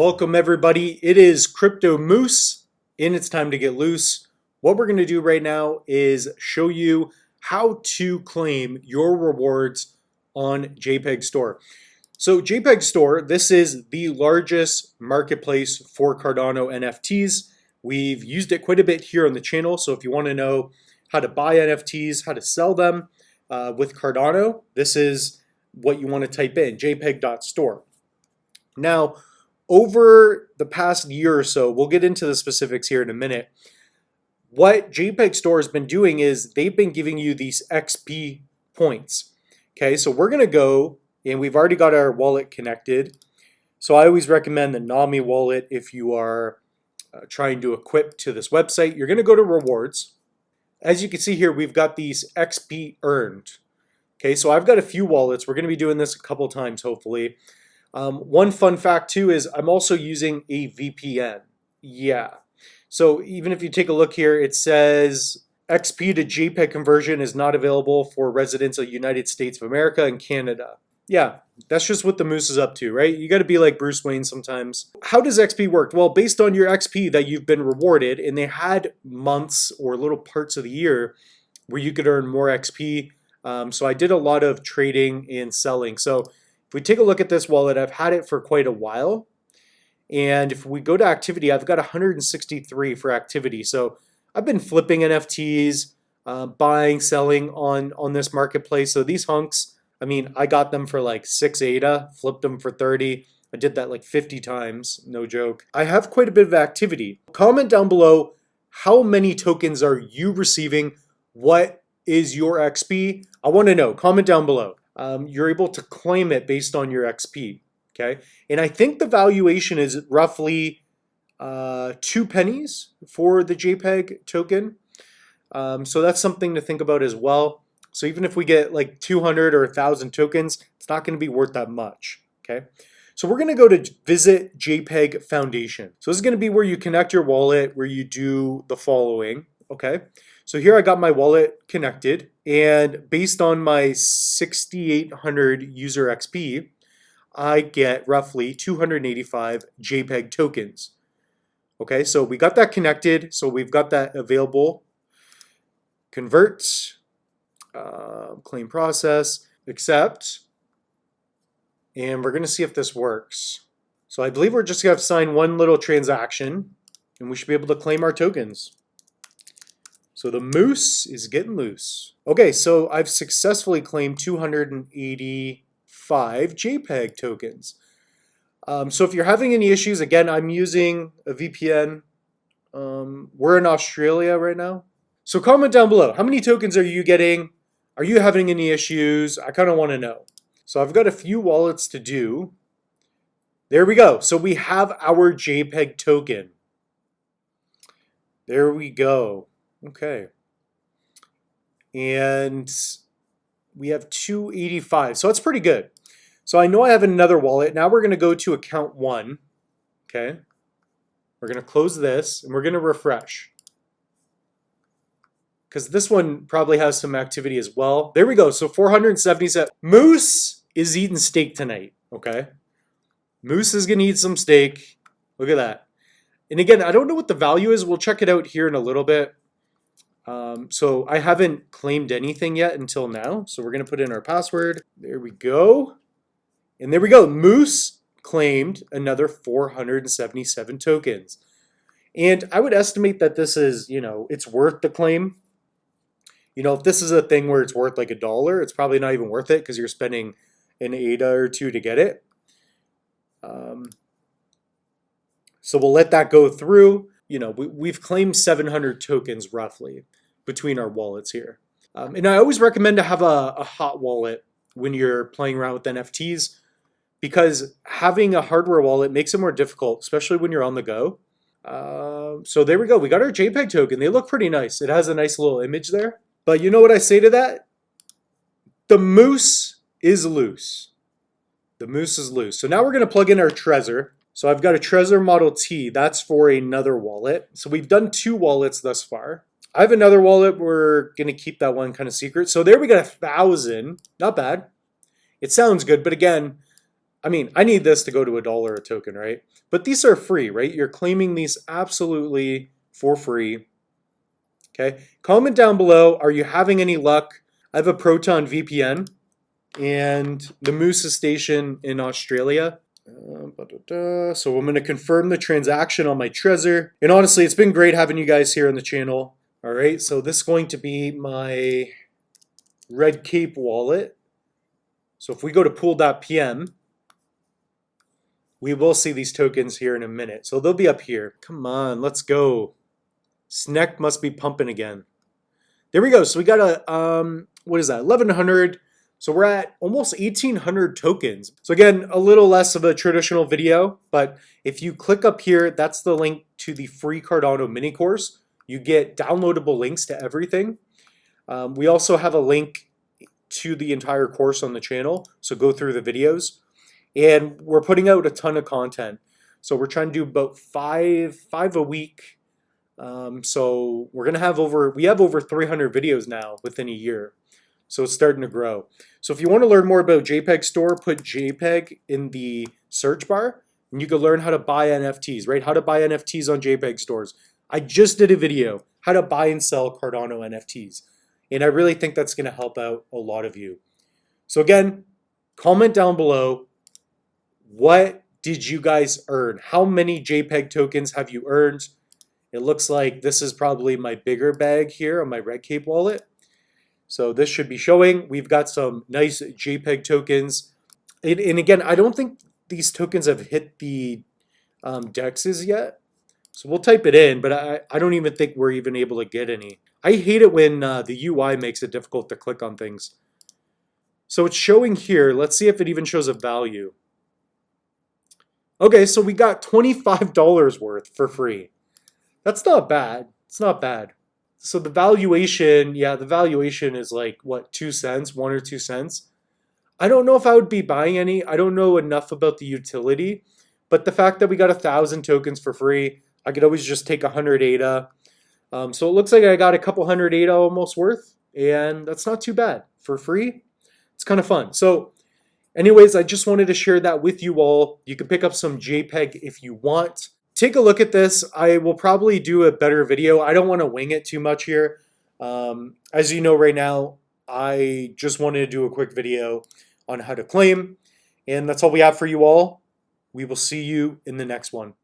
Welcome everybody. It is Crypto Moose and it's time to get loose. What we're going to do right now is show you how to claim your rewards on JPG Store. So JPG Store, this is the largest marketplace for Cardano NFTs. We've used it quite a bit here on the channel. So if you want to know how to buy NFTs, how to sell them with Cardano, this is what you want to type in, jpg.store. Now, over the past year or so, we'll get into the specifics here in a minute. What JPG Store has been doing is they've been giving you these XP points. Okay, so we're going to go, and we've already got our wallet connected. So I always recommend the NAMI wallet if you are trying to equip to this website. You're going to go to rewards. As you can see here, we've got these XP earned. Okay, so I've got a few wallets. We're going to be doing this a couple times, hopefully. One fun fact too is I'm also using a VPN. Yeah. So even if you take a look here, it says XP to JPEG conversion is not available for residents of the United States of America and Canada. Yeah, that's just what the Moose is up to, right? You got to be like Bruce Wayne sometimes. How does XP work? Well, based on your XP that you've been rewarded, and they had months or little parts of the year where you could earn more XP. So I did a lot of trading and selling. So if we take a look at this wallet, I've had it for quite a while. And if we go to activity, I've got 163 for activity. So I've been flipping NFTs, buying, selling on this marketplace. So these hunks, I mean, I got them for like 6 ADA, flipped them for 30. I did that like 50 times, no joke. I have quite a bit of activity. Comment down below, how many tokens are you receiving? What is your XP? I want to know. Comment down below. You're able to claim it based on your XP, okay? And I think the valuation is roughly 2 pennies for the JPEG token. So that's something to think about as well. So even if we get like 200 or 1,000 tokens, it's not going to be worth that much, okay? So we're going to go to Visit JPEG Foundation. So this is going to be where you connect your wallet, where you do the following, okay? So here I got my wallet connected, and based on my 6,800 user XP, I get roughly 285 JPEG tokens. Okay, so we got that connected, so we've got that available. Convert, claim process, accept, and we're going to see if this works. So I believe we're just going to have to sign one little transaction, and we should be able to claim our tokens. So the Moose is getting loose. Okay, so I've successfully claimed 285 JPEG tokens. So if you're having any issues, again, I'm using a VPN. We're in Australia right now. So comment down below. How many tokens are you getting? Are you having any issues? I kind of want to know. So I've got a few wallets to do. There we go. So we have our JPEG token. There we go. Okay, and we have 285, so that's pretty good. So I know I have another wallet. Now we're going to go to account 1. Okay, we're going to close this and we're going to refresh because this one probably has some activity as well. There we go. So 477. Moose is eating steak tonight. Okay, Moose is going to eat some steak. Look at that. And again, I don't know what the value is. We'll check it out here in a little bit. So I haven't claimed anything yet until now. So we're going to put in our password. There we go. And there we go. Moose claimed another 477 tokens. And I would estimate that this is, it's worth the claim. If this is a thing where it's worth like $1, it's probably not even worth it because you're spending an ADA or 2 to get it. So we'll let that go through. We've claimed 700 tokens roughly between our wallets here. And I always recommend to have a hot wallet when you're playing around with NFTs because having a hardware wallet makes it more difficult, especially when you're on the go. So there we go. We got our JPEG token. They look pretty nice. It has a nice little image there. But you know what I say to that? The Moose is loose. The Moose is loose. So now we're going to plug in our Trezor. So I've got a Trezor Model T. That's for another wallet. So we've done 2 wallets thus far. I have another wallet. We're going to keep that one kind of secret. So there we got 1,000. Not bad. It sounds good. But again, I mean, I need this to go to $1 a token, right? But these are free, right? You're claiming these absolutely for free. Okay, comment down below, are you having any luck? I have a Proton VPN and the Moose is stationed in Australia. So I'm going to confirm the transaction on my Trezor. And honestly, it's been great having you guys here on the channel. All right, so this is going to be my Red Cape wallet. So if we go to pool.pm, we will see these tokens here in a minute. So they'll be up here. Come on, let's go. Sneck must be pumping again. There we go. So we got a, what is that, 1,100. So we're at almost 1,800 tokens. So again, a little less of a traditional video, but if you click up here, that's the link to the free Cardano mini course. You get downloadable links to everything. We also have a link to the entire course on the channel, so go through the videos. And we're putting out a ton of content. So we're trying to do about five a week. So we're gonna have we have over 300 videos now within a year. So it's starting to grow. So if you want to learn more about JPEG Store, put JPEG in the search bar, and you can learn how to buy NFTs, right? How to buy NFTs on JPEG stores. I just did a video, how to buy and sell Cardano NFTs. And I really think that's gonna help out a lot of you. So again, comment down below, what did you guys earn? How many JPEG tokens have you earned? It looks like this is probably my bigger bag here on my Red Cape wallet. So this should be showing. We've got some nice JPEG tokens. And again, I don't think these tokens have hit the dexes yet. So we'll type it in, but I don't even think we're even able to get any. I hate it when the UI makes it difficult to click on things. So it's showing here. Let's see if it even shows a value. Okay, so we got $25 worth for free. That's not bad. It's not bad. So the valuation, yeah, the valuation is like, what, 2 cents, 1 or 2 cents? I don't know if I would be buying any. I don't know enough about the utility. But the fact that we got 1,000 tokens for free, I could always just take 100 ADA. So it looks like I got a couple hundred ADA almost worth. And that's not too bad. For free, it's kind of fun. So anyways, I just wanted to share that with you all. You can pick up some JPEG if you want. Take a look at this. I will probably do a better video. I don't want to wing it too much here. As you know right now, I just wanted to do a quick video on how to claim. And that's all we have for you all. We will see you in the next one.